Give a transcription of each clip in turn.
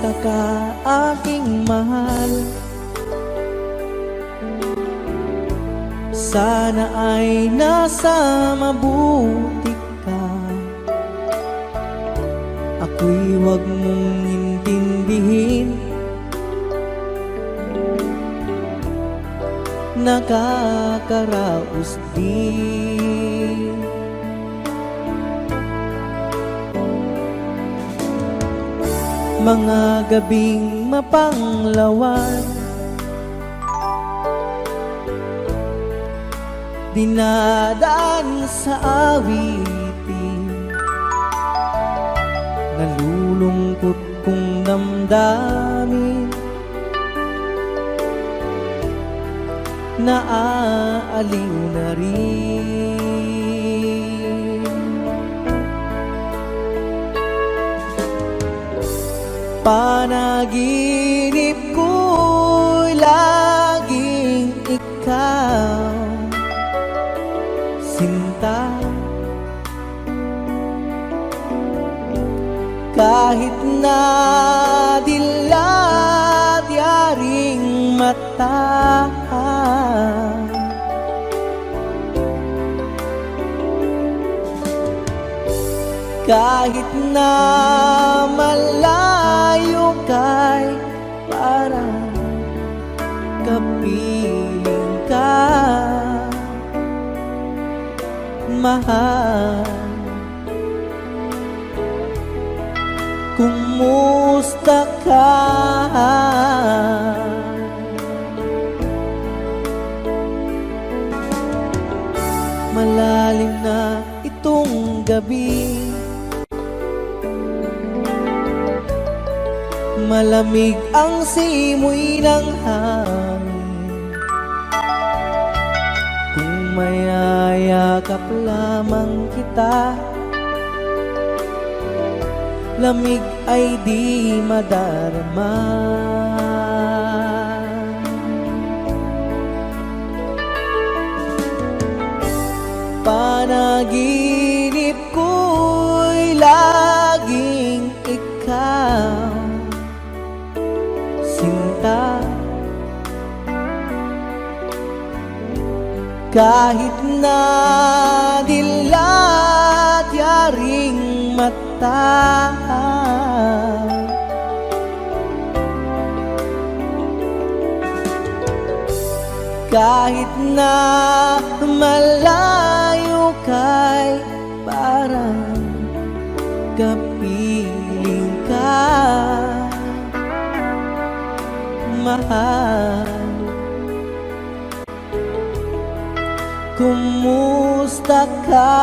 Kumusta ka, aking mahal? Sana ay nasa mabuti ka. Ako'y huwag mong intindihin, nakakaraos din. Mga gabing mapanglawan, dinadaan sa awitin, nalulungkot kong damdamin, naaaliw na rin. Panaginip ko'y laging ikaw, sinta. Kahit na dilat yaring mata, kahit na malayo kay parang kapiling ka, mahal. Kumusta ka? Malalim na itong gabi, malamig ang simoy ng hangin. Kung mayayakap lamang kita, lamig ay di madarama. Panaginip ko'y laging ikaw, sinta. Kahit na dilat yaring mata, kahit na malayo kay parang kapiling ka, mahal. Kumusta ka?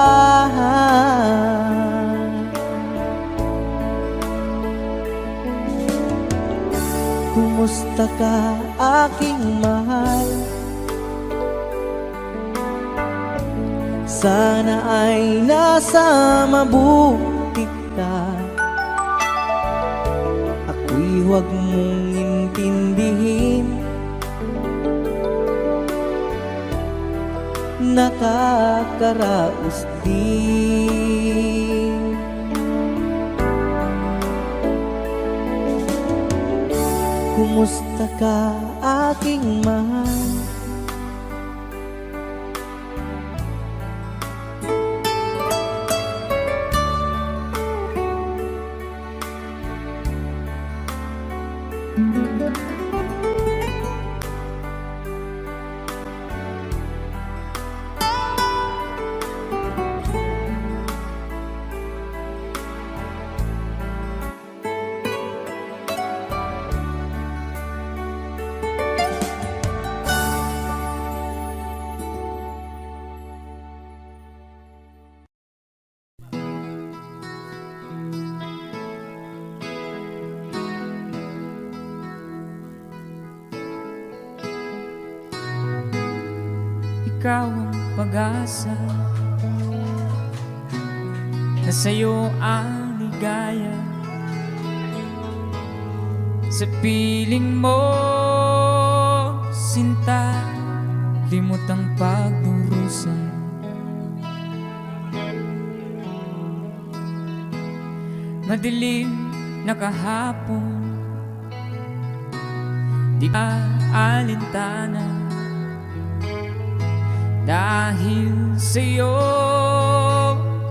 Kumusta ka, aking mahal? Sana ay nasa mabuti ka. Ako'y huwag mong intindihin, nakakaraos din. Kumusta ka, aking mahal? Ikaw ang pag-asa, na sa'yo ang ligaya. Sa piling mo, sinta, limot ang pagdurusa. Madilim na kahapon, di ka alintana. Dahil sa'yo,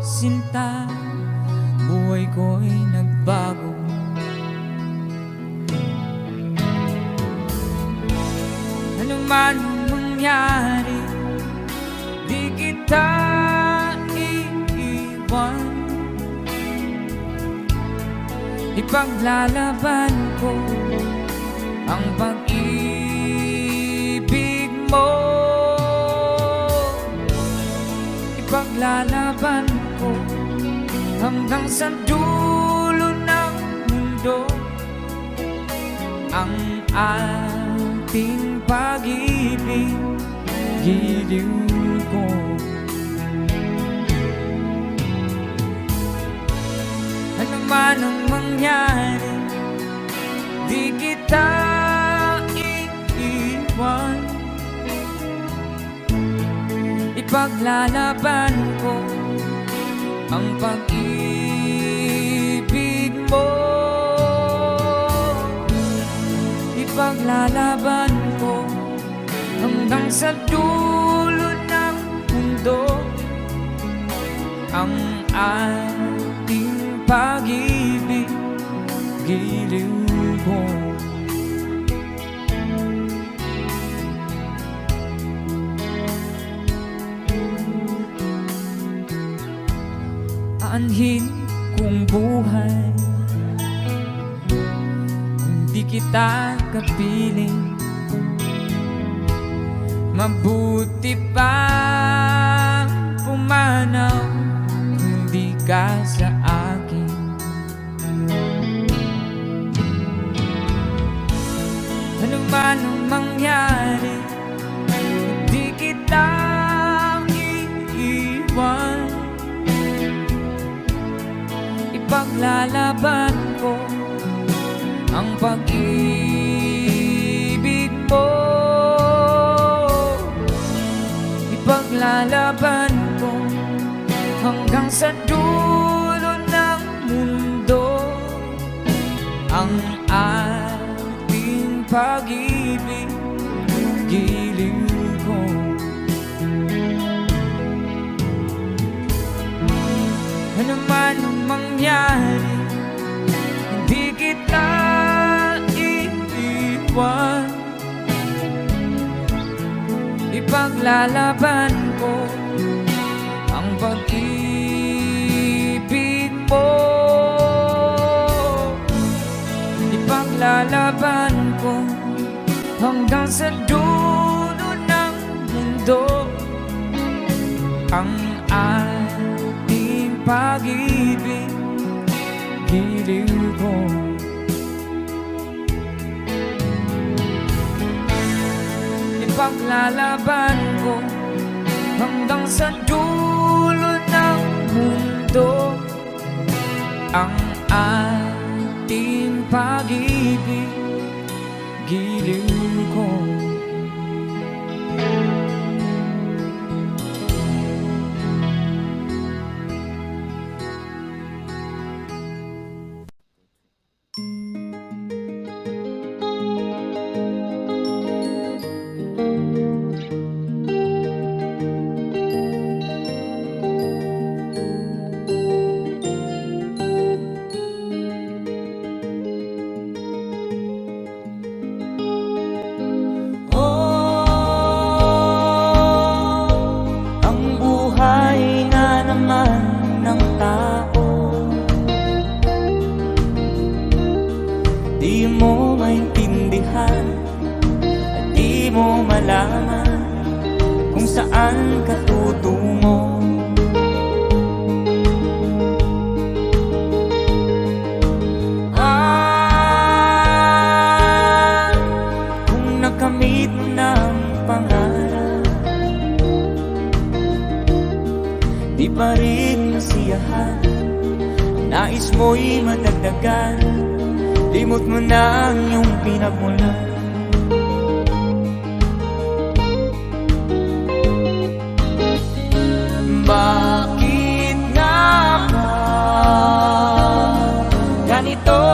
sinta, buhay ko'y nagbago. Ano man mangyari, di kita iiwan. Ipaglalaban ko ang pag-ibig mo. Ipaglalaban ko hanggang sa dulo ng mundo ang ating pag-ibig, giliw ko. Ano man ang mangyari, di kita iiwan. Ipaglalaban ko ang pag-ibig mo. Ipaglalaban ko hanggang sa dulo ng mundo ang ating pag-ibig, giliw ko. Aanhin kong buhay kung di kita kapiling. Mabuti pa pumanaw kung di ka sa akin. Ano man ang mangyari, di kita iiwan. Ipaglalaban ko ang pag-ibig mo. Ipaglalaban ko hanggang sa dulo ng mundo ang ating pag-ibig, giliw ko. Ano man ang mangyari, hindi kita iiwan. Ipaglalaban ko ang pag-ibig mo. Ipaglalaban ko hanggang sa dulo ng mundo ang ating pag-ibig, giliw ko. Ipaglalaban ko hanggang sa dulo ng mundo ang ating pag-ibig, giliw ko. Di mo maintindihan at di mo malaman kung saan ka tutungo. Kung nakamit mo ng pangarap, di pa rin masiyahan, nais mo'y madagdagan. Limot mo na ang iyong pinagmulan. Bakit nga ba ganito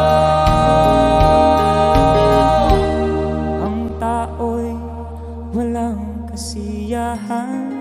ang walang kasiyahan.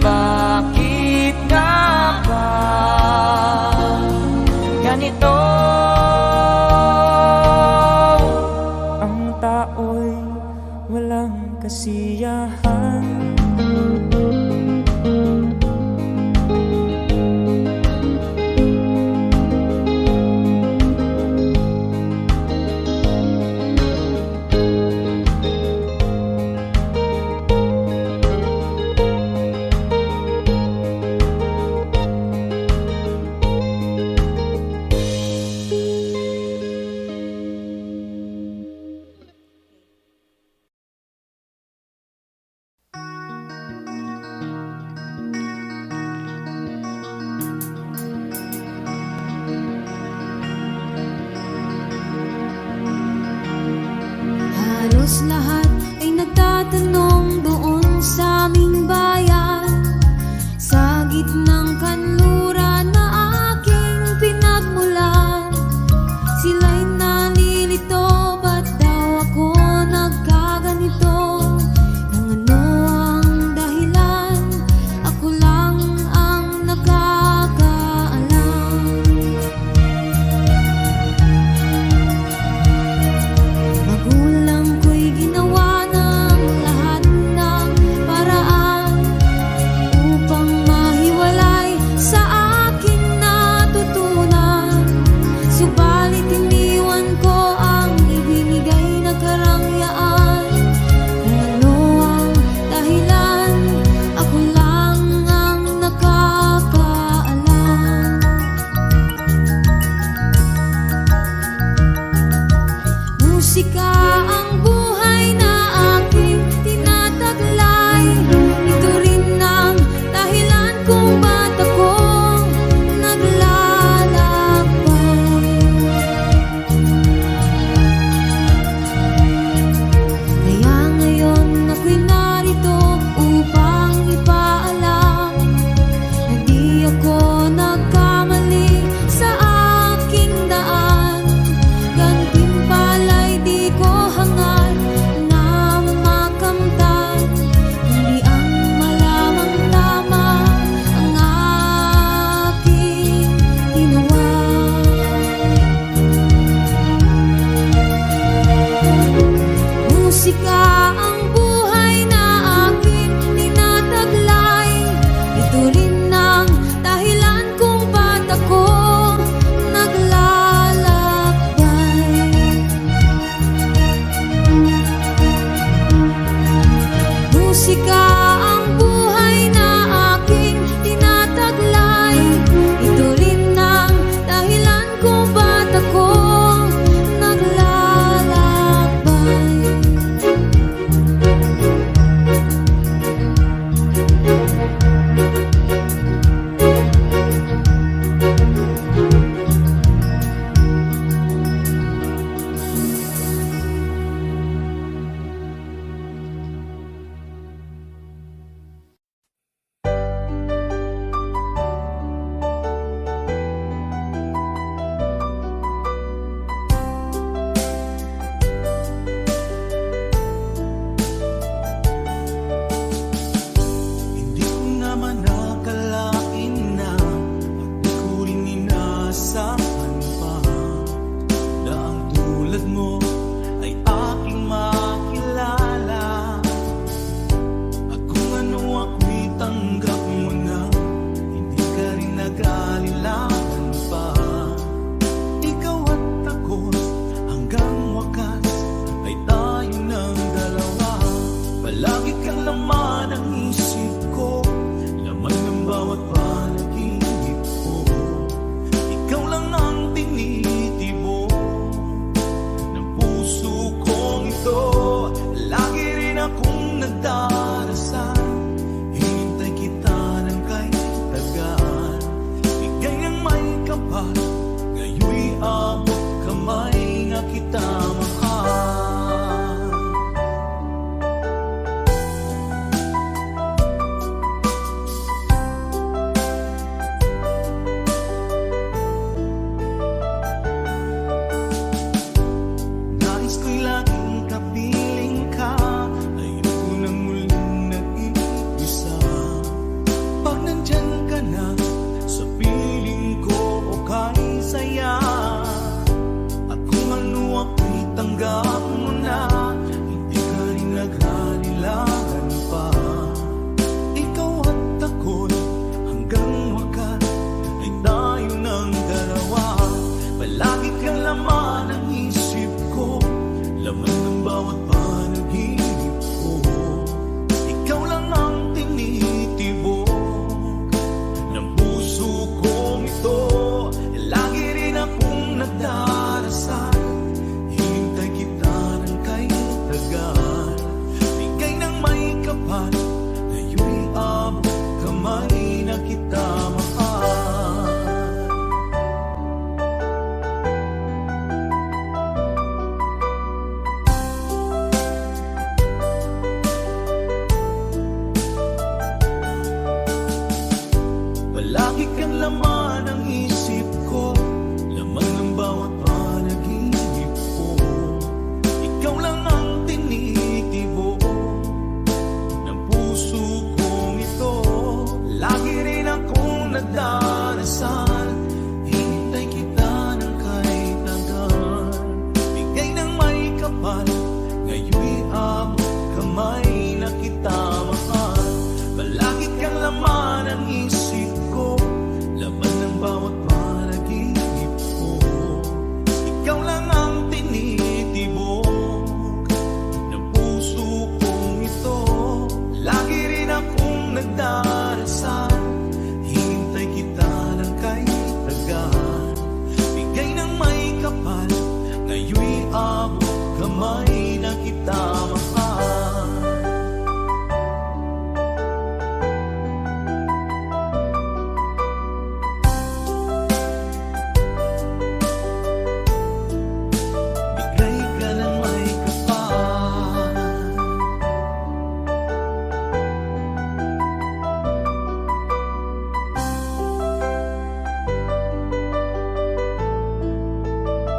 Bakit nga ba ganito? Ang tao'y walang kasiyahan. Halos lahat ay nagtatanong doon sa aming bayan, sa gitnang kanluran na aking pinagmulan. Sila'y nalilito, ba't daw ako nagkaganito? Nang ano ang dahilan, ako lang ang nakakaalam. Magulang ko'y ginawa ng lahat kapal, ngayon'y abot kamay na kita mahal. Nais ko'y laging kapiling ka, ayoko nang muling nag-iisa. Pag nandyan ka na sa piling ko, okay saya. At kung ano ako'y tanggap mo na, hindi ka rin naghalilangan pa. Ikaw at ako'y hanggang wakas ay tayo ng dalawa. Palagi kang laman ng isip ko, laman ng bawat panaginip ko. Ikaw lang ang tinitibok ng puso kong ito. Lagi rin akong nagdarasal, hinintay kita ng kay tagal. Bigay ng may kapal, ngayon'y abot kamay na kita mahal. Palagi kang laman ng isip ko, laman ng bawat panaginip ko. Ikaw lang ang tinitibok ng puso kong ito. Lagi rin akong nagdarasal, hinintay kita ng kay tagal. Bigay ng may kapal, ngayon'y abot kamay na kita mahal. Palagi kang laman ng isip ko, laman ng bawat panaginip ko. Ikaw lang ang tinitibok ng puso kong ito. Lagi rin akong nagdarasal, hinintay kita ng kay tagal. Bigay ng may kapal, ngayon'y abot kamay na kita mahal. Bigay ka ng may kapal.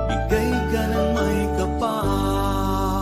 Bigay ka ng may kapal.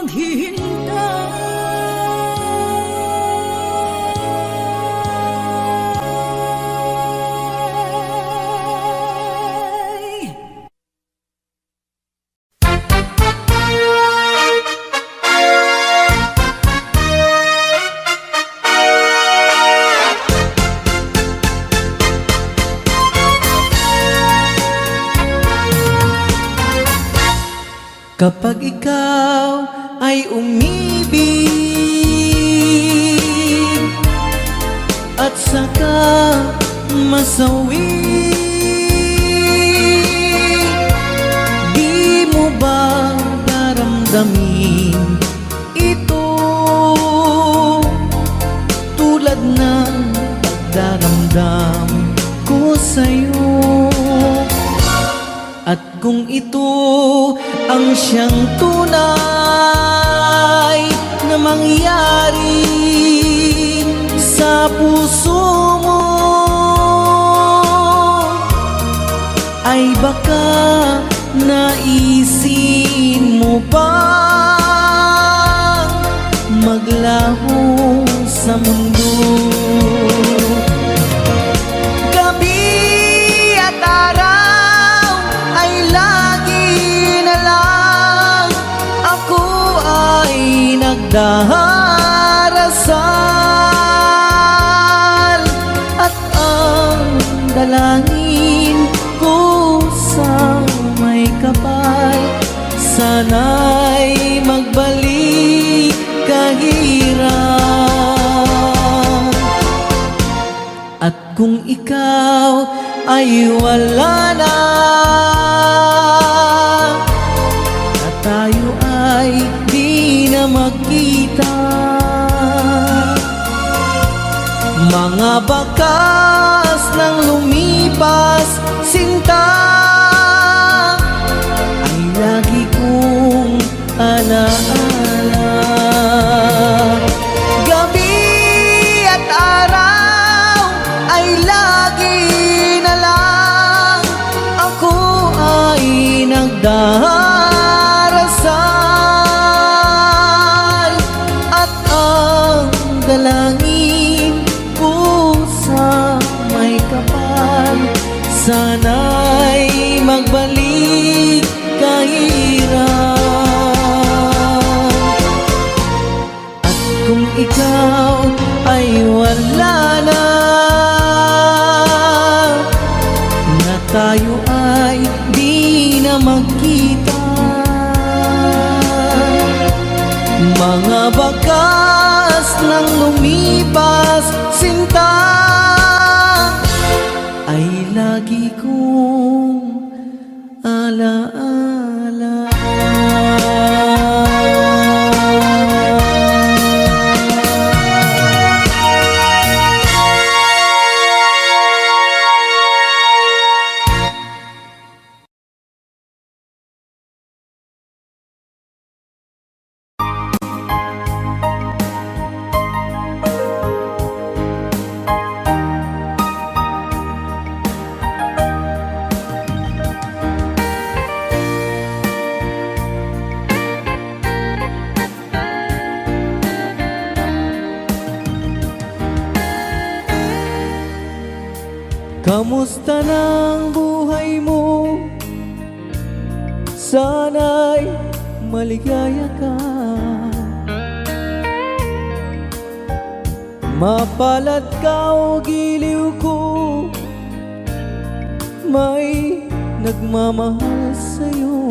maghihintay. Kapag ikaw ay umibig at saka masawi, di mo ba daramdamin ito tulad ng pagdaramdam ko sa'yo? At kung ito ang siyang tunay na mangyari sa puso mo, ay baka naisin mo bang maglaho sa mundo? Gabi at araw ay lagi na lang ako ay nagdarasal, at ang dalangin ko sa may kapal, sana'y magbalik kahirap. At kung ikaw ay wala na, at tayo ay di na magkita, mga bakas ng lumipas sinta ay lagi kong alaala. Gabi at araw ay lagi na lang ako ay nagdarasal, at ang dalangin ko sa may kapal, sana'y magbalik kahirap. At kung ikaw ay wala na, na tayo ay di na magkita, mga bakas ng lumipas sinta ay lagi kong alaala. Kamusta ng buhay mo? Sana'y maligaya ka. Mapalad ka o giliw ko, may nagmamahal sa'yo.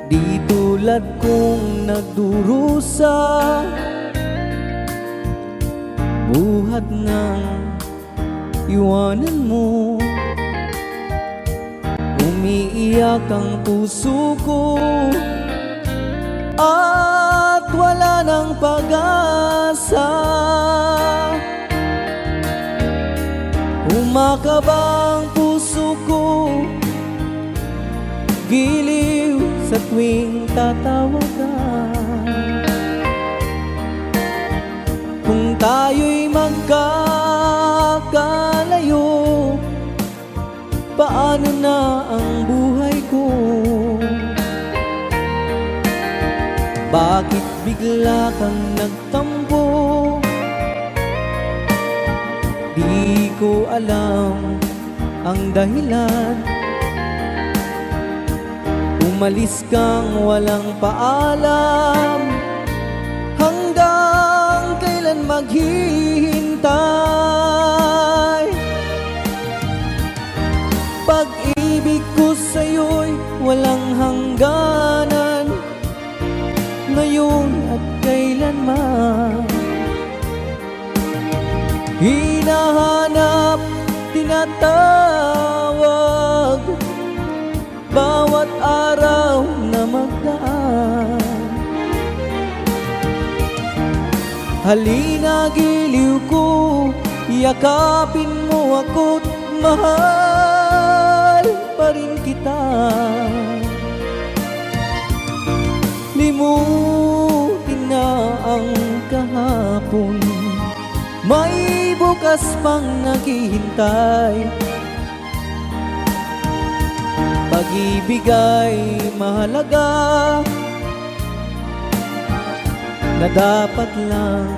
Di tulad kong nagdurusa, buhat ng iwanan mo. Umiiyak ang puso ko at wala ng pag-asa. Umakabang puso ko, giliw sa tuwing tatawag ka. Kung tayo'y magkakalayo, paano na ang buhay ko? bigla kang nagtampo. Di ko alam ang dahilan. Umalis kang walang paalam. Hanggang kailan maghihintay? Pag-ibig ko sa'yo'y walang hangganan, ngayon at kailanman. Hinahanap, tinatawag, bawat araw na magdaan. Halina, giliw ko, yakapin mo ako't mahal pa rin kita. Limutin na ang kahapon, may bukas pang naghihintay. Pag-ibig ay mahalaga, na dapat lang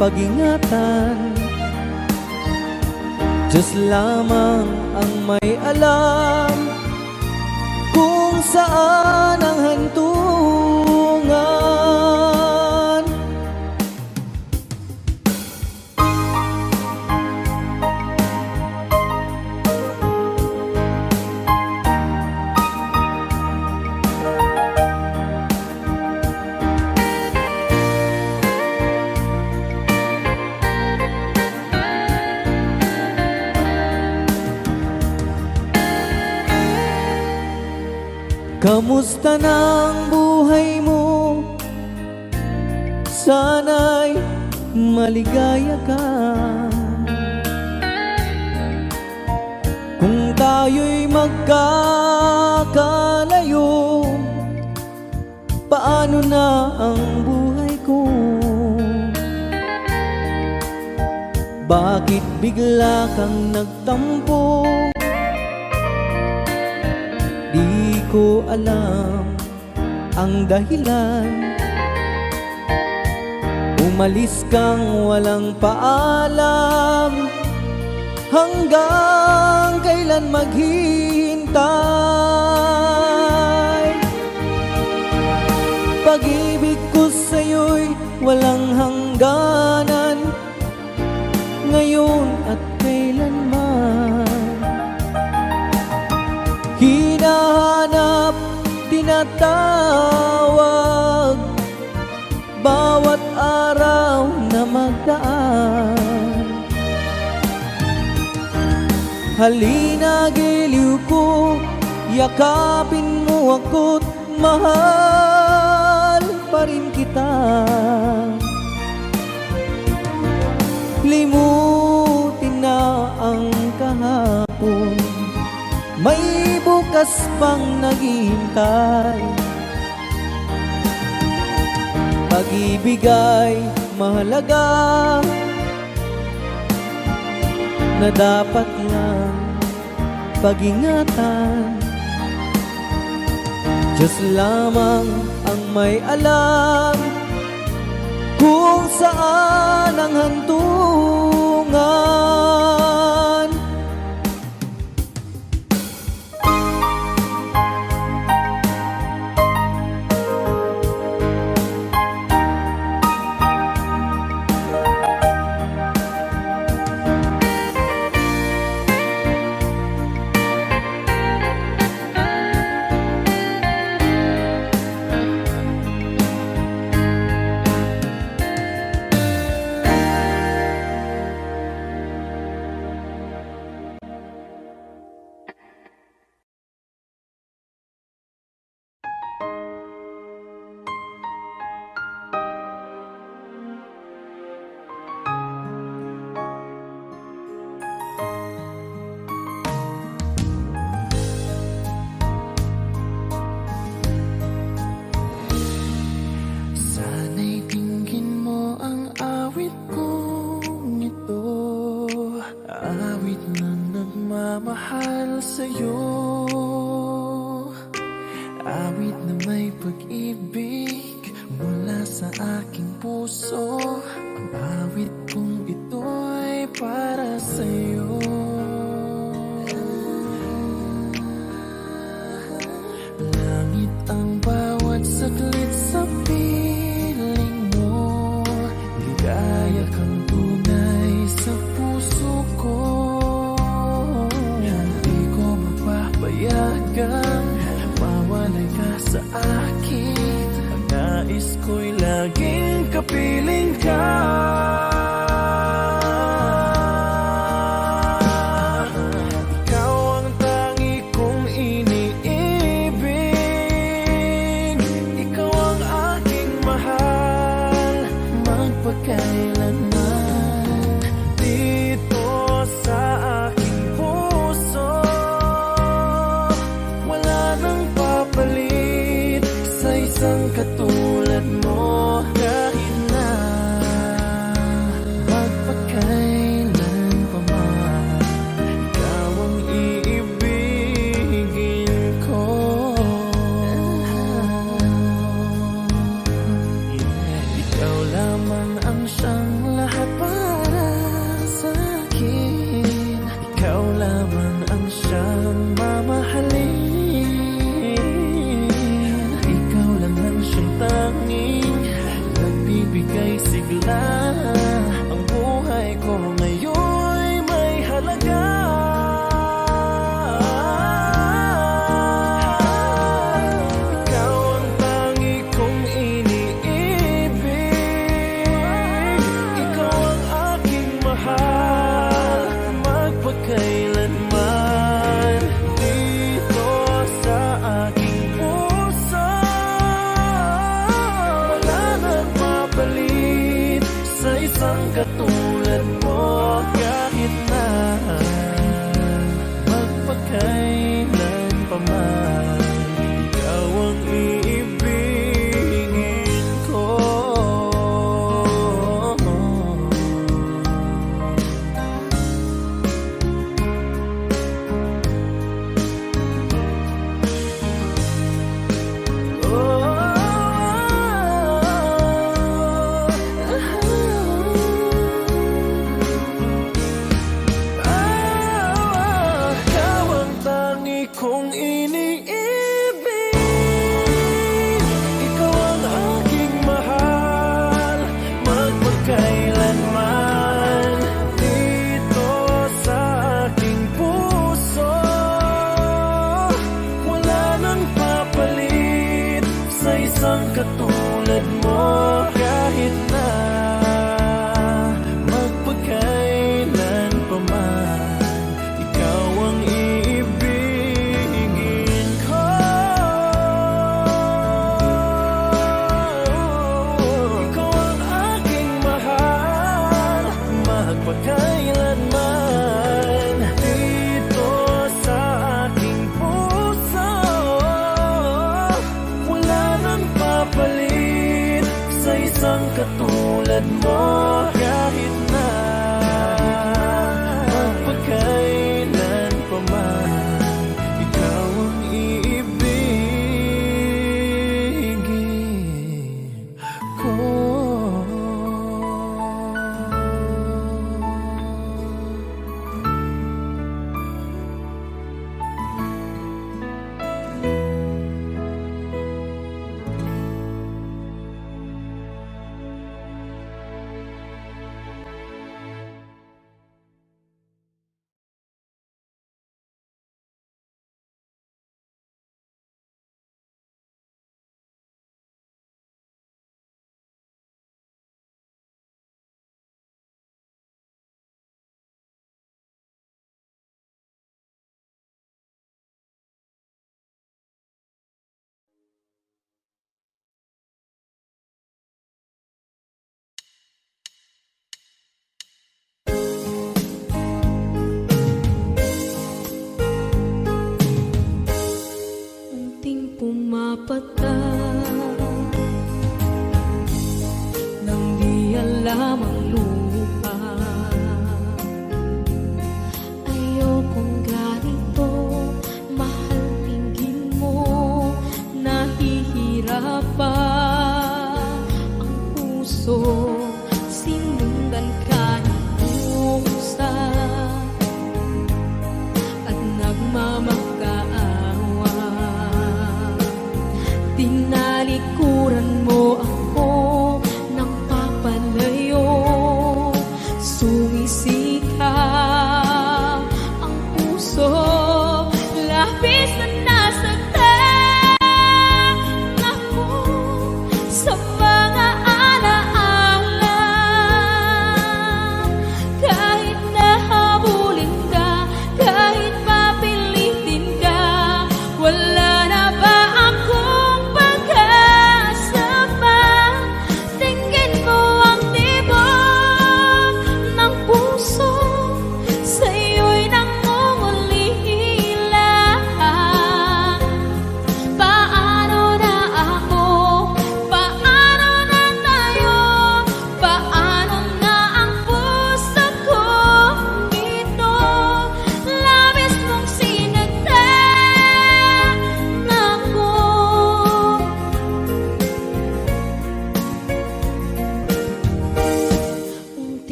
pag-ingatan. Diyos lamang ang may alam kung saan ang hantungan. Kamusta ng buhay mo? Sana'y maligaya ka. Kung tayo'y magkakalayo, paano na ang buhay ko? Bakit bigla kang nagtampo? Di ko alam ang dahilan. Umalis kang walang paalam. Hanggang kailan maghihintay? Pag-ibig ko sa'yo'y walang hangganan, ngayon at kailanman. Hinahanap, tinatawag, bawat araw na magdaan. Halina, giliw ko, yakapin mo ako't mahal pa rin kita. Limutin na ang kahapon, may bukas pang naghihintay. Pag-ibig ay mahalaga, na dapat lang pag-ingatan. Diyos lamang ang may alam kung saan ang hantungan. mula sa aking puso. Ang awit kong ito'y para sa'yo. Langit ang bawat saglit sa piling mo. Ligaya kang tunay sa puso ko. Hindi ko mapapayagang mawalay ka sa akin. Ang nais ko'y laging kapiling ka. Ikaw ang tangi kong iniibig. Ikaw ang aking mahal, magpakailanman. Dito sa aking puso, wala nang papalit sa isang katulad mo. Kahit na magpakailan pa man, ikaw ang iibigin ko. Ikaw lamang ang siyang lahat para sa akin. Ikaw lamang ang siyang mamahalin. Ikaw lang ang siyang tanging nagbibigay sigla. Ang buhay ko ngayon'y may halaga. Ikaw ang tangi kong iniibig. Ikaw ang aking mahal, magpakailanman. Dito sa aking puso, wala nang mapalit sa isang katulad mo. Kahit na magpakailan pa man, ikaw ang iibigin ko. Ikaw ang tangi kong iniibig. Ikaw ang aking mahal, magpakailanman. Dito sa aking puso, wala nang papalit sa isang katulad mo. Kahit na magpakailan pa man, ikaw ang iibigin ko. Ikaw ang aking mahal, magpakailanman. Dito sa aking puso, wala nang papalit sa isang katulad mo. Kahit na magpakailan pa man, ikaw ang iibigin ko.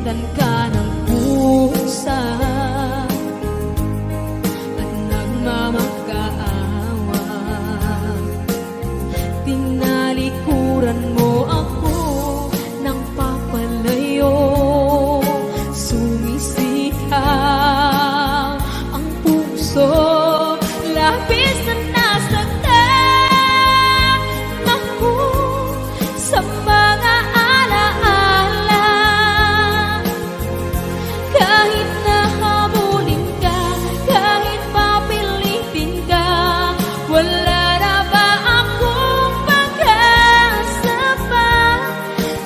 Sinaktan ka ng pusa at nagmamakaawa. Tinalikuran mo ako ng papalayo. Sumisigaw ang puso, labis na nasaktan ako sa mga alaala. Kahit nahabulin ka, kahit papilitin ka, wala na ba akong pag-asa pa?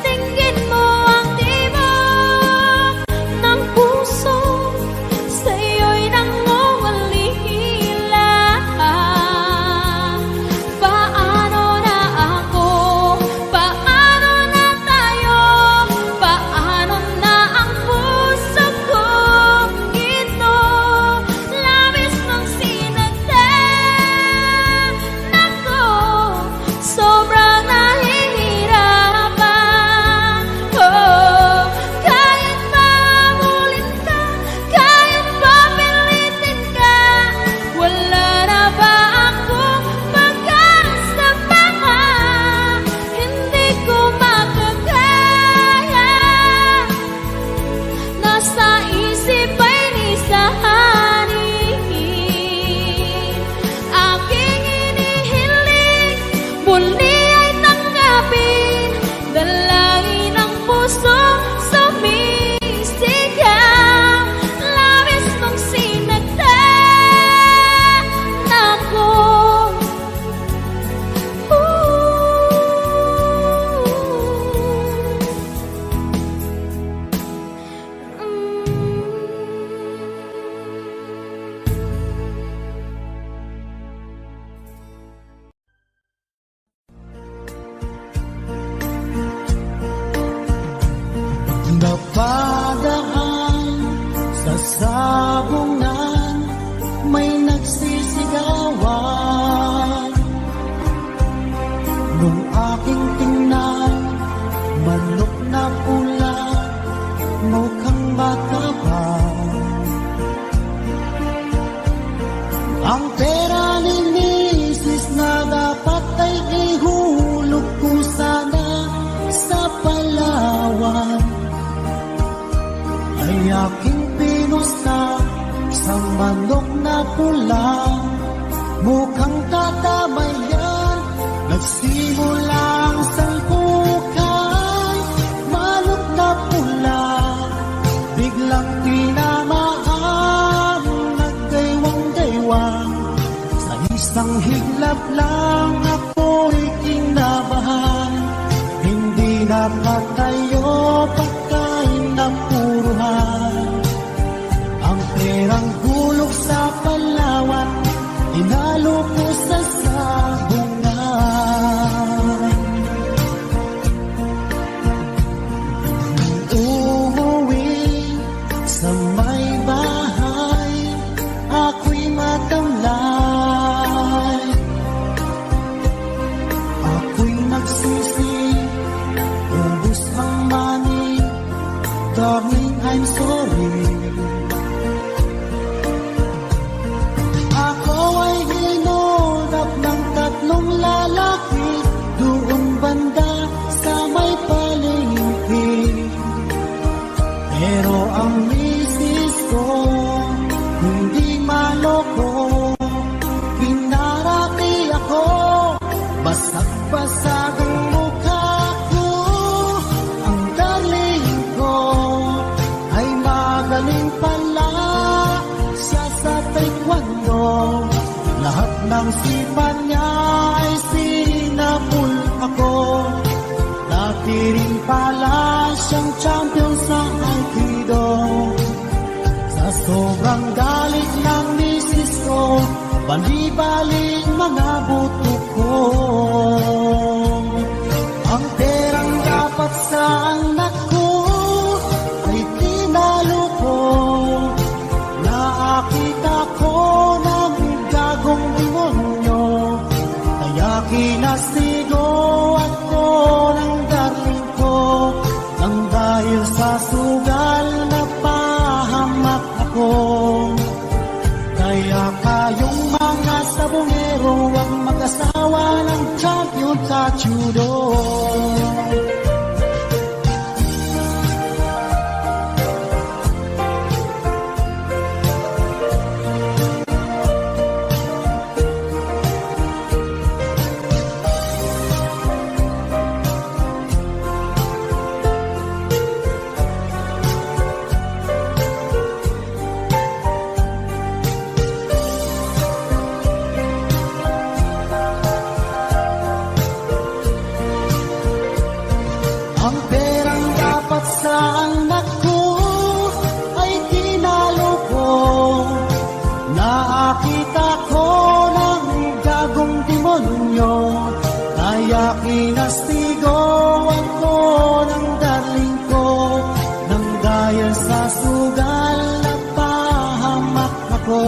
Tingin mo ang tibok ng puso, sa'yo'y nangungulila. Paano na ako? Paano na tayo? Paano na ang puso kong ito? Labis mong sinaktan ako, sobrang nahihirapan. Oh, kahit mamulit ka, kahit papilitin ka, wala na ba akong pag-asa pa? Hindi ko makakaya. Nasa isip ay nisahanin. Aking inihiling, muli ay tanggapin. Dalangin ng puso, sumisigaw. Labis mong sinaktan ako. Napadaan sa sabungan, may nagsisigawan. Nung aking tingnan, manok na pula, mukhang bata pa. Ang pera ni misis na dapat ay ihulog ko sana sa Palawan, ay aking pinusta sa manok na pula. Mukhang tatamayan, nagsimulang salpukan. Manok na pula, biglang tinamaan, nagdaywang-daywang. Sa isang higlap lang ako'y kinabahan. Hindi nakatayo, pagkain na puruhan. Ang perang hulog sa Palawan, inalo ko sa sabungan. Nung umuwi sa may bahay, ako'y matamlay. Ako'y nagsisi, ubus ang money. Darling, I'm sorry. Ako ay hinold up ng tatlong lalaki doon banda sa may palengke. Pero ang misis ko hindi maloko. Pinarati ako, basag-basag ang mukha ko. Ang darling ko ay magaling pala, siya sa taekwondo. Lahat ng sipa niya ay sinapul ako. Dati rin pala siyang champion sa Aikido. Sa sobrang galit ng misis ko, bali-baling mga buto ko. Ang perang dapat sa anak ko ay tinalo ko. Nakakita ko ng gagong demonyo, kaya kinasigo ako ng darling ko. Nang dahil sa sugat inyo. Kaya kinastigo ako ng darling ko, nang dahil sa sugal napahamak ako.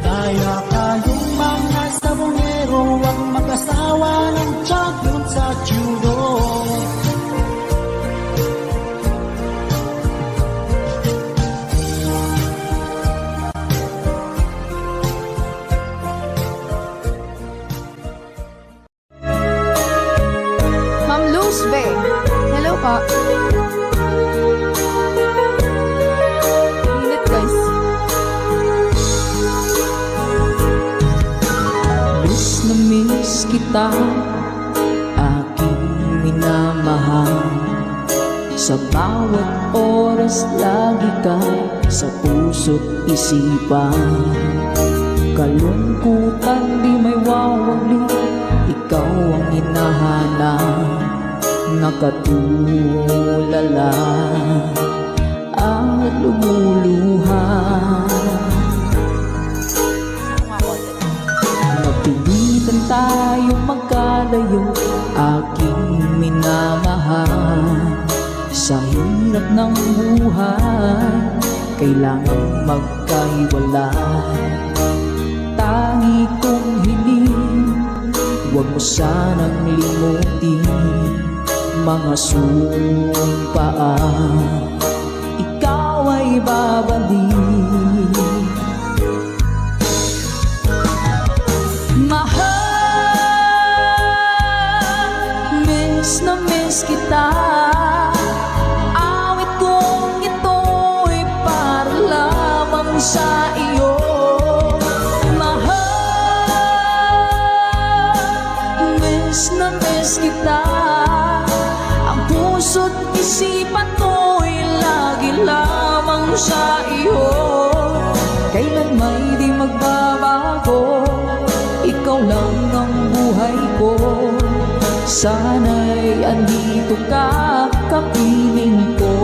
Kaya kayong mga sabongero, huwag mag-asawa ng champion sa judo. Ma'am Luz Bay. Hello po. Init guys. Miss na miss kita, aking minamahal. Sa bawat oras lagi ka sa puso't isipan. Kalungkutan di may wawagli, ikaw ang hinahanap. Nakatulala at lumuluha. Napilitan tayo magkalayo, aking minamahal. Sa hirap ng buhay, kailangan magkahiwalay. Tangi kong hiling, huwag mo sanang limutin mga sumpaan, ikaw ay babalik. Mahal, miss na miss kita. Awit kong ito'y para lamang sa iyo. Mahal, miss na miss kita. Ang puso't isipan ko'y lagi lamang sa iyo. Kailan may di magbabago, ikaw lang ang buhay ko. Sana'y andito ka, kapiling ko.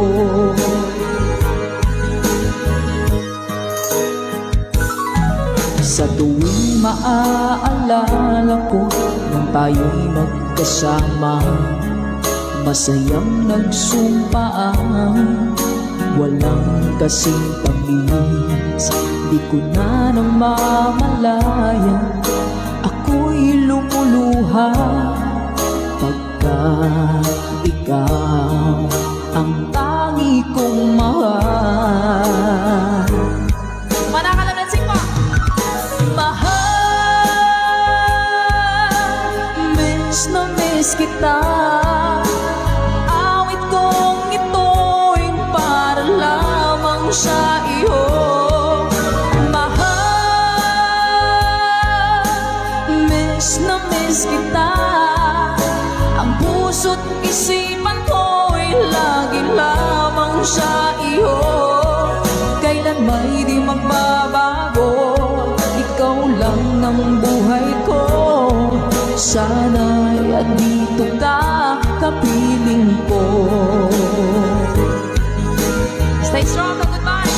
Sa tuwing maaalala ko nang tayo'y magkasama, masayang nagsumpaan, walang kasing tamis. Di ko na namamalayan, ako'y lumuluha pagkat ikaw ang tangi kong mahal. Manakalansing po. Mahal, miss na miss kita. Awit kong ito'y para lamang sa iyo. Mahal, miss na miss kita. Ang puso't isipan ko'y lagi lamang sa iyo. Kailan may di magbabago, ikaw lang ang buhay ko. Sana'y andito ka, kapiling ko. Stay strong. Goodbye.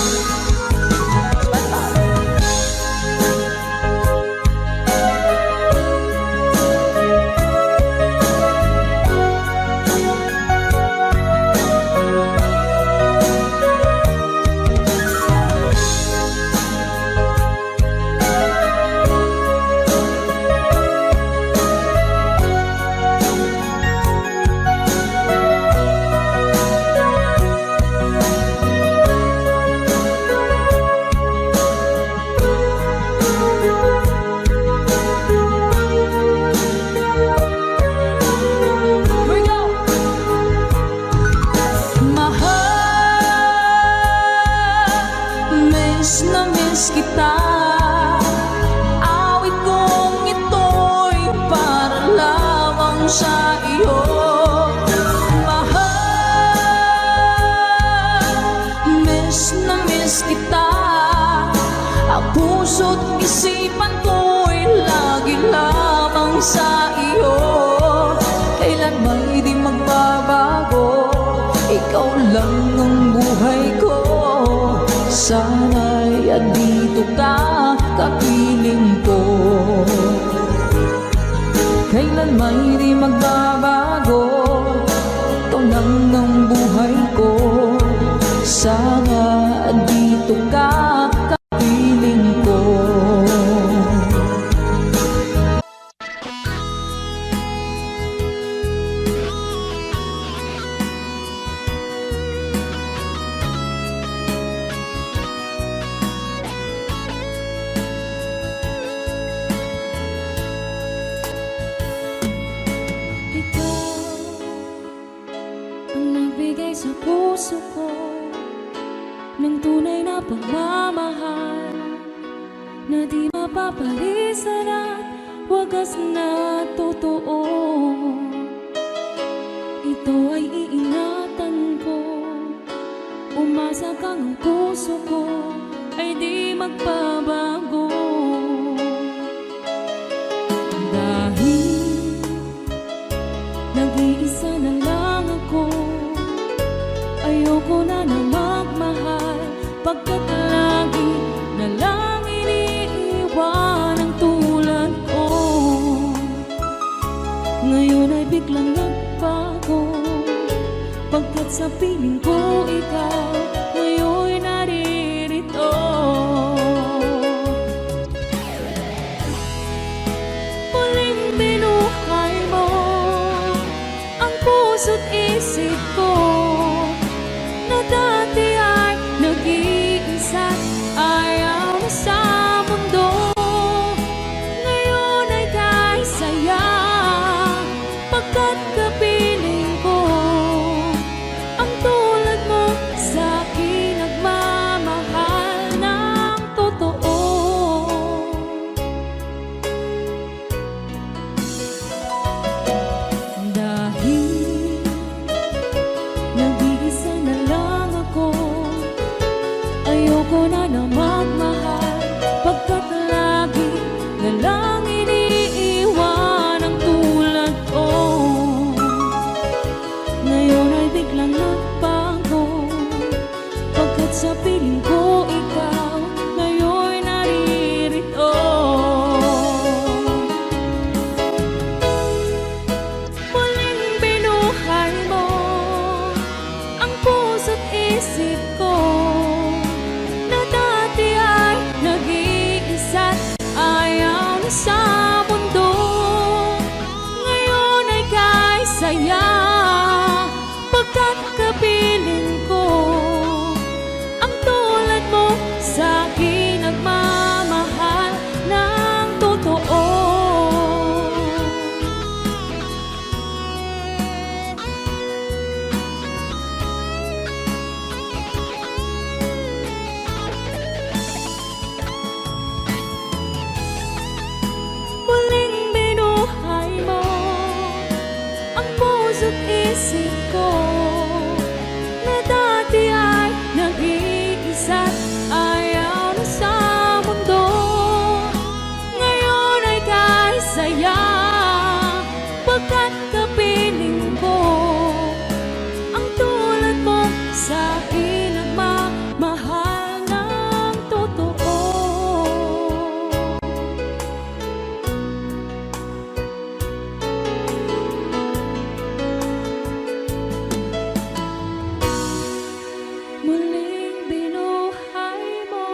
Miss na miss kita. Awit kong ito'y para lamang sa iyo. Mahal, miss na miss kita. Ang puso't isipan ko'y lagi lamang sa iyo. Kailan may di magbabago, ikaw lang ang buhay ko. Sana'y andito ka, kapiling ko. kailan may di magbabago. Ito lang ang buhay ko, sana dito ka kapiling ko. Nagbigay sa puso ko ng tunay na pagmamahal na di mapapalisan at wagas na totoo. Ito ay iingatan ko, umasa kang ang puso ko ay di magbabago. Dahil nag-iisa na lang ako, ayoko na magmahal, pagkat lagi na lang iniiwan ang tulad ko. Ngayon ay biglang nagbago, pagkat sa piling ko ikaw ngayon naririto. Muling binuhay mo ang puso't isip ko, dati ay nag-iisa't ayaw na sa mundo. Ngayon ay kahit saya, pagkat kapiling ko ang tulad mo sa akin nagmamahal ng totoo. Dahil nag-iisa na lang ako, ayoko na magmahal, pagkat lagi na lang iniiwan ang tulad ko. Ngayon ay biglang nagbago, pagkat sa piling ko ikaw ngayon naririto. Muling binuhay mo ang puso't isip ko, na dati ay nag-iisa't ayaw na sa mundo. Ngayon ay kahit saya, pagkat kapiling ko ang tulad mo sa akin nagmamahal ng totoo. Muling binuhay mo ang puso't isip ko, na dati ay nag-iisa't ayaw na sa mundo. Ngayon ay kahit saya, pagkat kapiling ko ang tulad mo sa akin nagmamahal ng totoo. Muling binuhay mo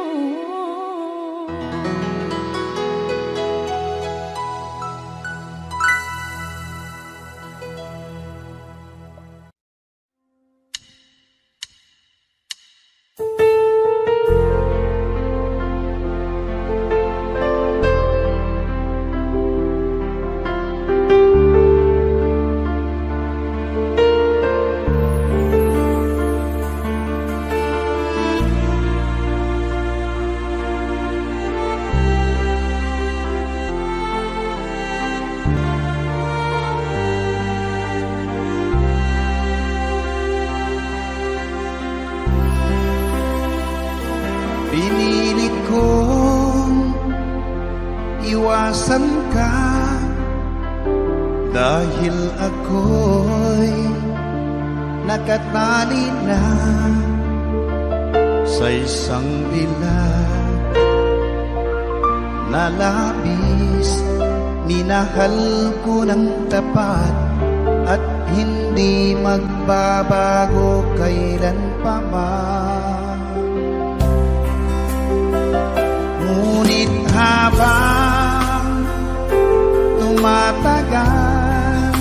Pinilit kong iwasan ka, dahil ako'y nakatali na sa isang dilag na labis minahal ko ng tapat at hindi magbabago kailan pa man. Ngunit habang tumatagal,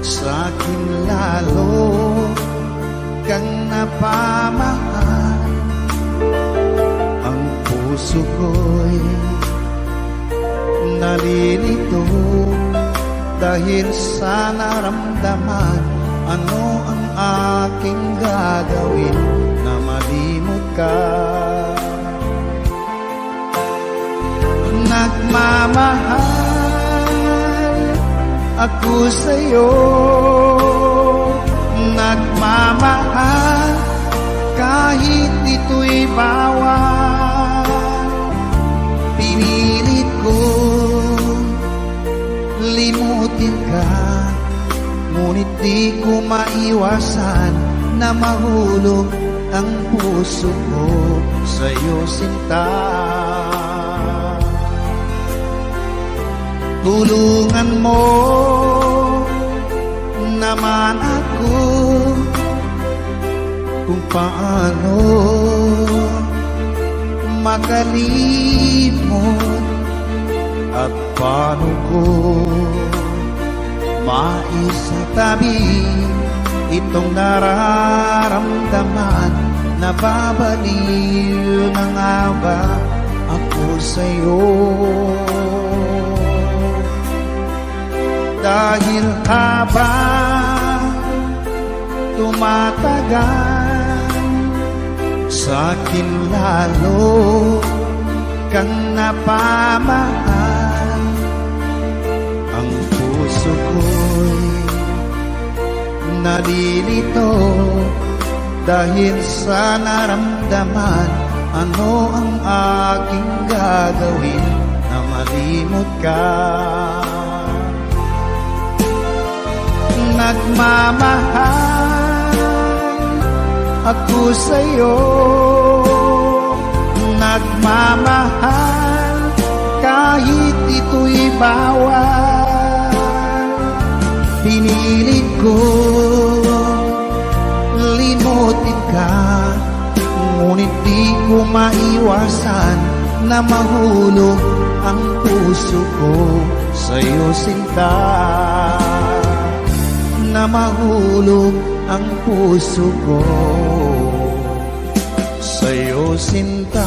sa'kin lalo kang napamahal. Ang puso ko'y nalilito dahil sa naramdaman. Ano ang aking gagawin na malimot ka? Nagmamahal ako sa'yo, nagmamahal kahit ito'y bawal. Pinilit ko limutin ka, ngunit di ko maiwasan na mahulog ang puso ko sa'yo, sinta. Tulungan mo naman ako kung paano makalimot at paano ko maisatabi itong nararamdaman. Nababaliw na nga ba ako sa'yo? Dahil habang tumatagal, sa'kin lalo kang napamahal. Ang puso ko'y nalilito dahil sa naramdaman. Ano ang aking gagawin na malimot ka? Nagmamahal ako sa'yo, nagmamahal kahit ito'y bawal. Pinilit ko limutin ka, ngunit di ko maiwasan na mahulog ang puso ko sa'yo, sinta. Na mahulog ang puso ko sa'yo, sinta.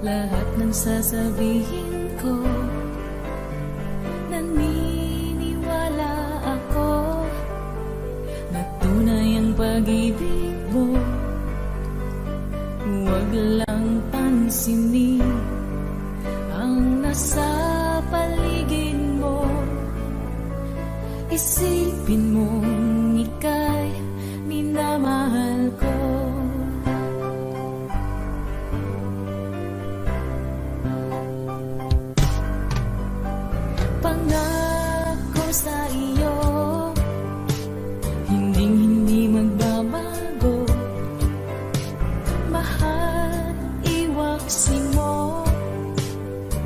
Lahat ng sasabihin ko, naniniwala ako na tunay ang pag-ibig mo. Huwag lang pansinin ang nasa paligid mo. Isipin mong ika'y minamahal ko. Pangako sa iyo, hindi magbabago. Mahal, iwaksi mo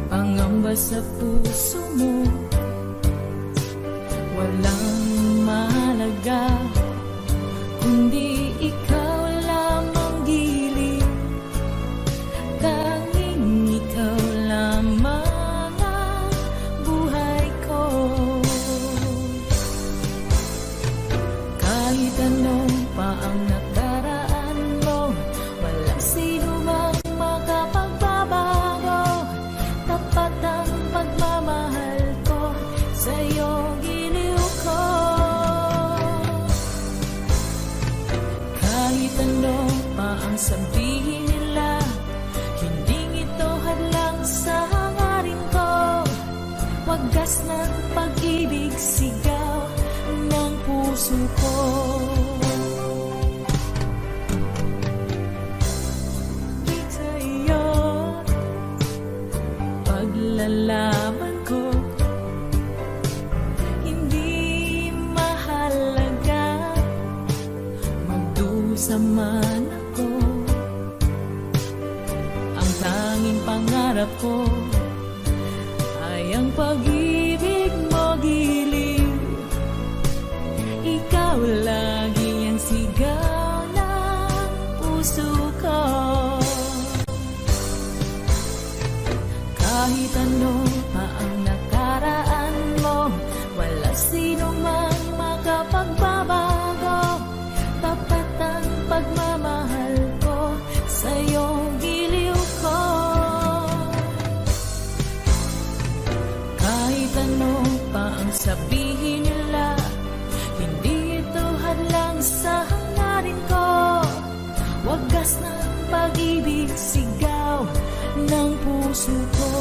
pangamba sa puso mo. Walang mahalaga kundi ikaw lamang giliw. Tanging ikaw lamang ano pa ang nakaraan mo, walang sino mang makapagbabago. Tapat ang pagmamahal ko sa'yo, giliw ko. nalalaman ko hindi mahalaga magdusa man ako. Ang tanging pangarap ko ay ang pag-ibig mo giliw. Ikaw lagi ang sigaw ng puso ko. Kahit ano pa ang nakaraan mo, wala sino mang makapagbabago. Tapat ang pagmamahal ko sa'yo, giliw ko. Kahit ano pa ang sabihin nila, hindi ito hadlang sa hangarin ko. Wagas ng pag-ibig, sigaw ng puso ko.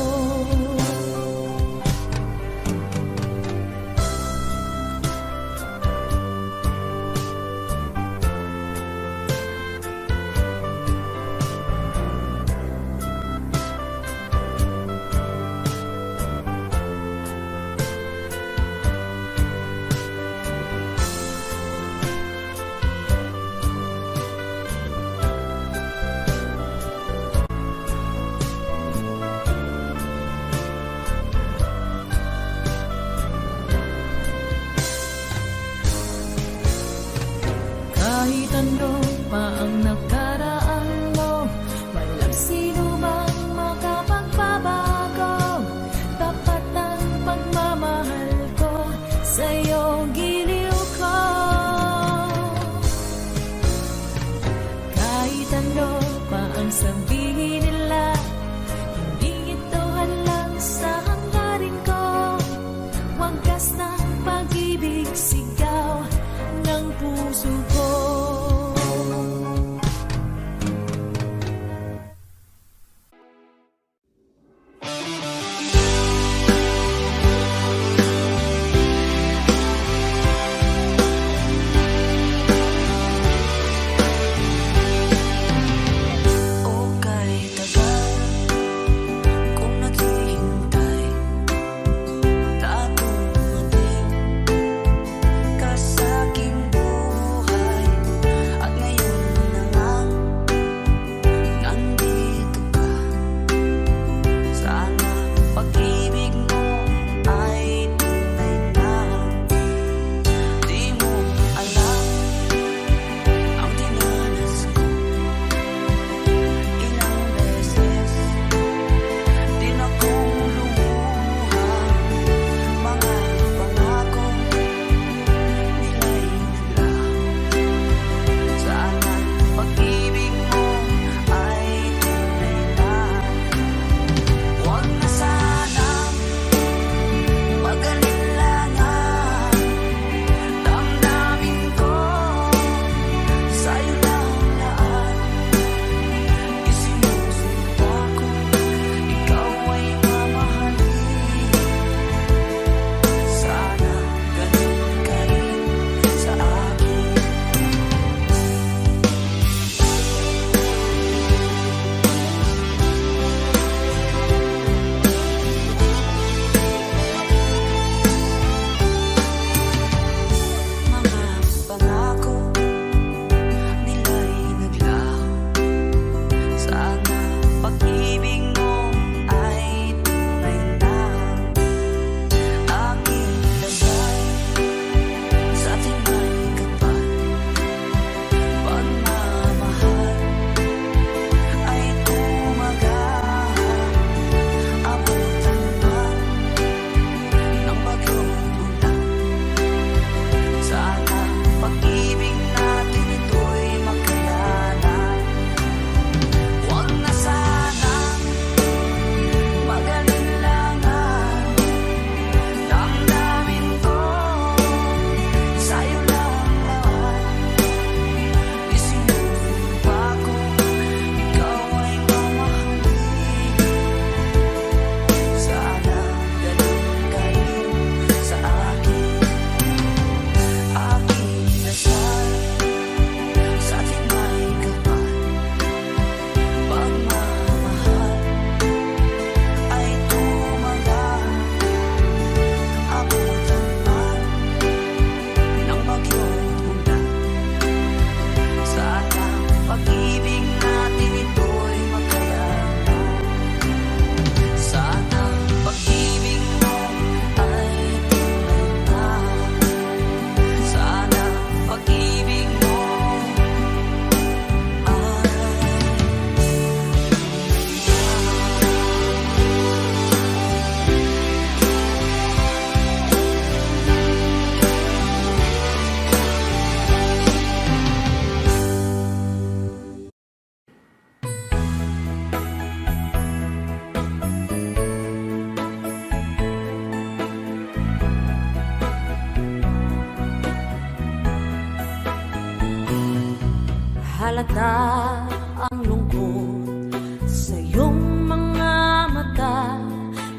Halata ang lungkot sa iyong mga mata,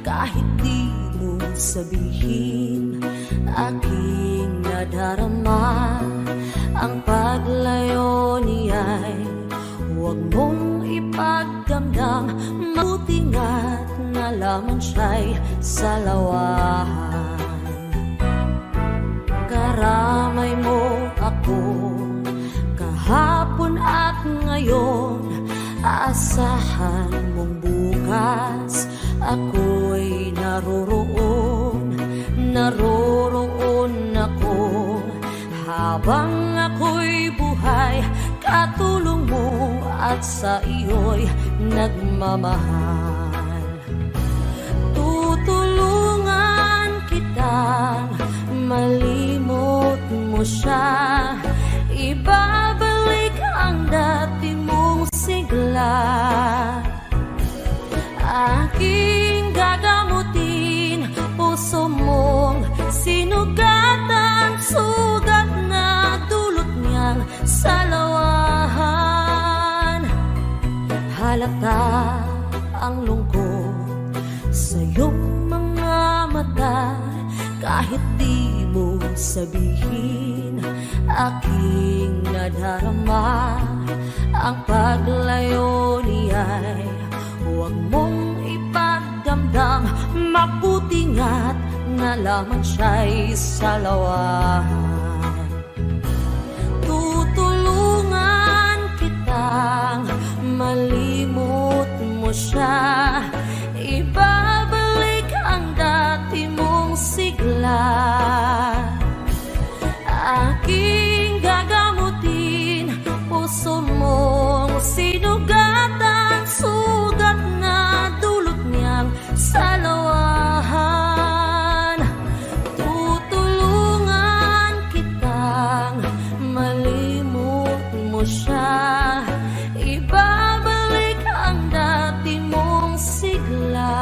kahit di mo sabihin, aking nadarama. Ang paglayo niya'y huwag mong ipagdamdam, mabuti nga't nalaman siya'y salawahan. Karamay mo ako kahapon at ngayon, asahan mong bukas ako'y naroroon ako. Habang ako'y buhay, katulong mo at sa iyo'y nagmamahal. Tutulungan kitang malimot mo siya, ibabalik ang dati mong sigla. Aking gagamutin puso mong sinugatan, sugat na dulot niyang salawahan. Halata ang lungkot sa iyong mga mata, kahit di mo sabihin, aking nadarama. Ang paglayo niya'y huwag mong ipagdamdam, mabuti nga't nalaman siya'y salawahan. Tutulungan kitang malimot mo siya, ibabalik ang dati mong sigla. Aking gagamutin puso mong sinugatan, sugat na dulot niyang salawahan. Tutulungan kitang malimot mo siya, ibabalik ang dati mong sigla.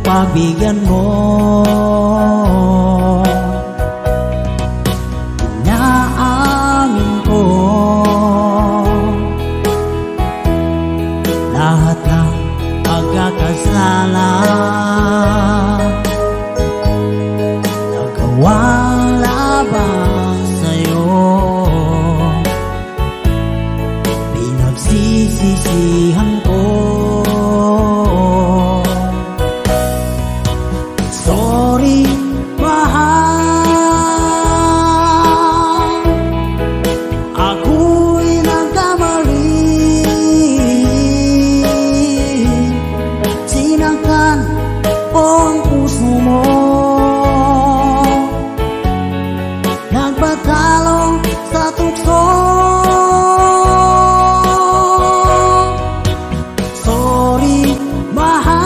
pagbigyan mo. Inaamin ko lahat ng pagkakasala nagawang labang sa'yo. Pinagsisisihan ko. Sorry, mahal, ako'y nagkamali. Sinaktan ko ang puso mo, nagbatalo sa tukso. Sorry, mahal,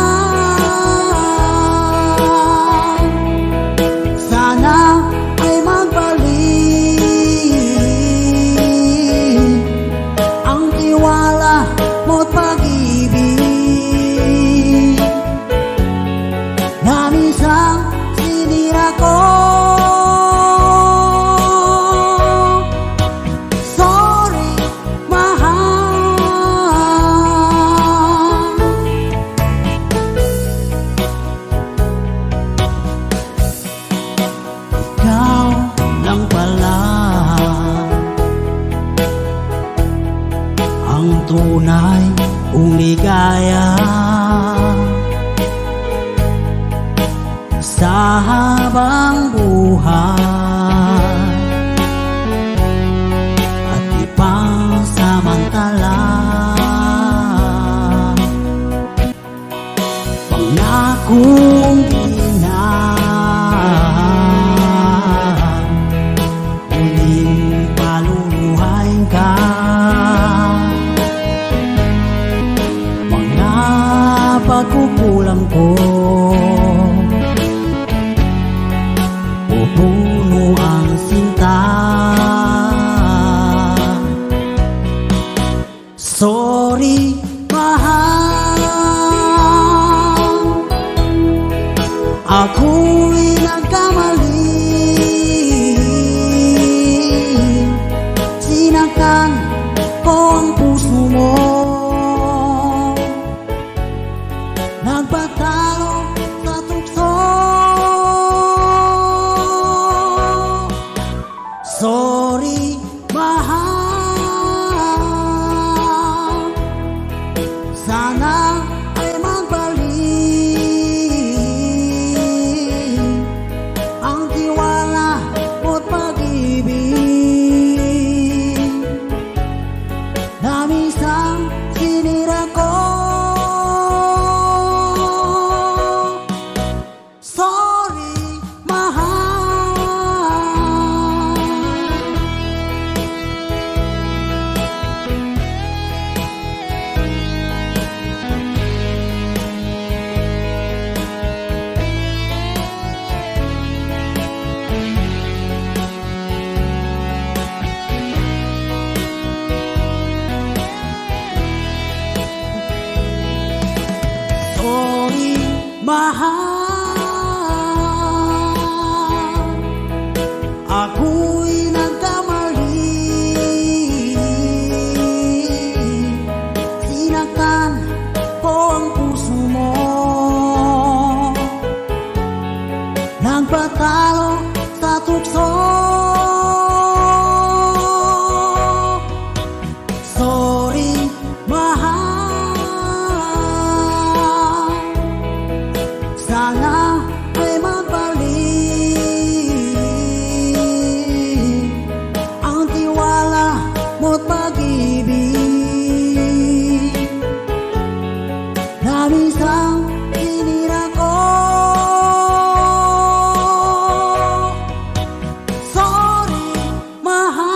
sana ay magbalik ang tiwala mo't pag-ibig na minsan sinira ko. Sorry, mahal. Ikaw lang pala ang tunay kong ligaya sa habang buhay at ipansamantala. Pangakong di na muling paluluhain ka. Mga pagkukulang ko pupuno ang sinta. Sorry, mahal, ako'y nagkamali. Sinaktan ko ang puso mo, nagbatalo sa tukso. Sorry, mahal, sana ay magbalik ang tiwala mo't pag-ibig na minsan sinira ko. Sorry, mahal. Sorry, mahal, ako'y nagkamali. Sinaktan ko ang puso mo, nagpatalo sa tukso. Sorry, mahal, sana ay magbalik ang tiwala mo't pag-ibig na minsan sinira ko. Sorry, mahal.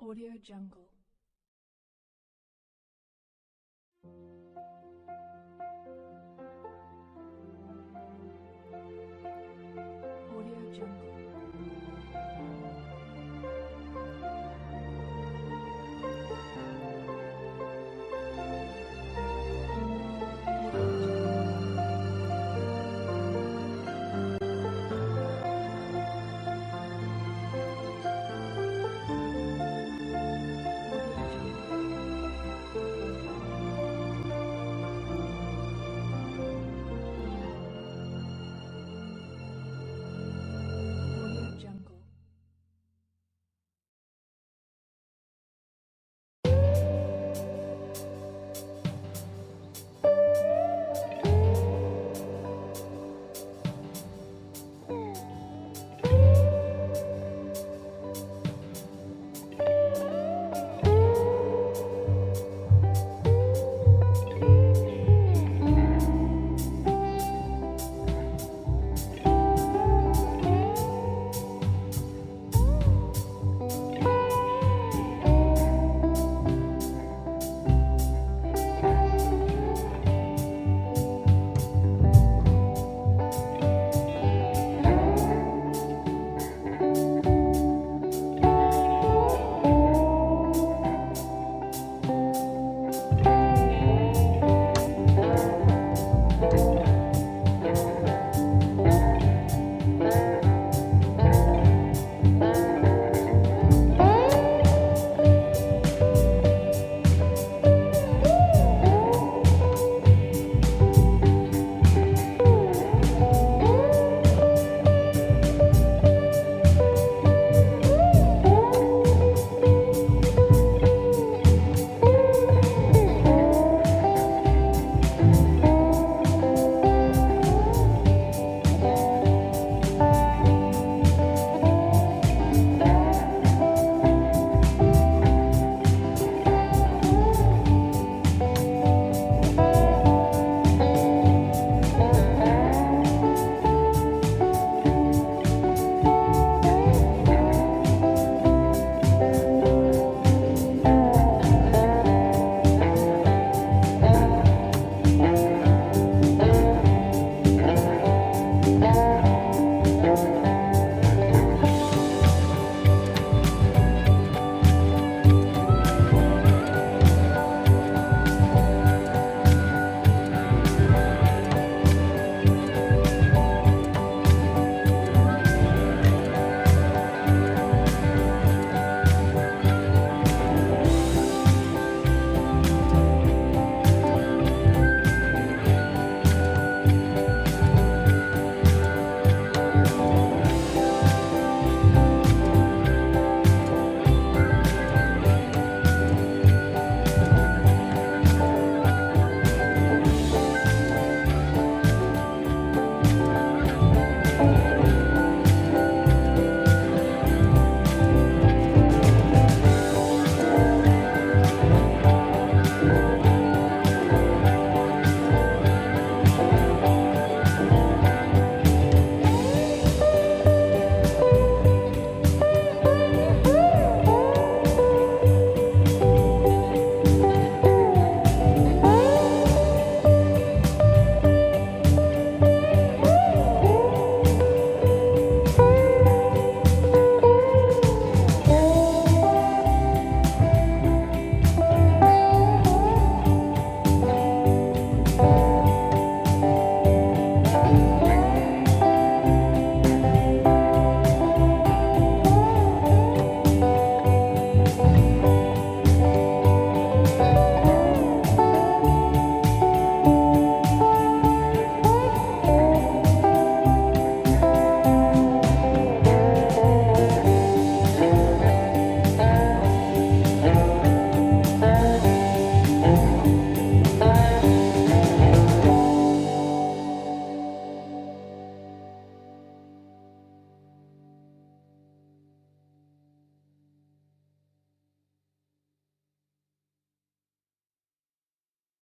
Audio Jungle.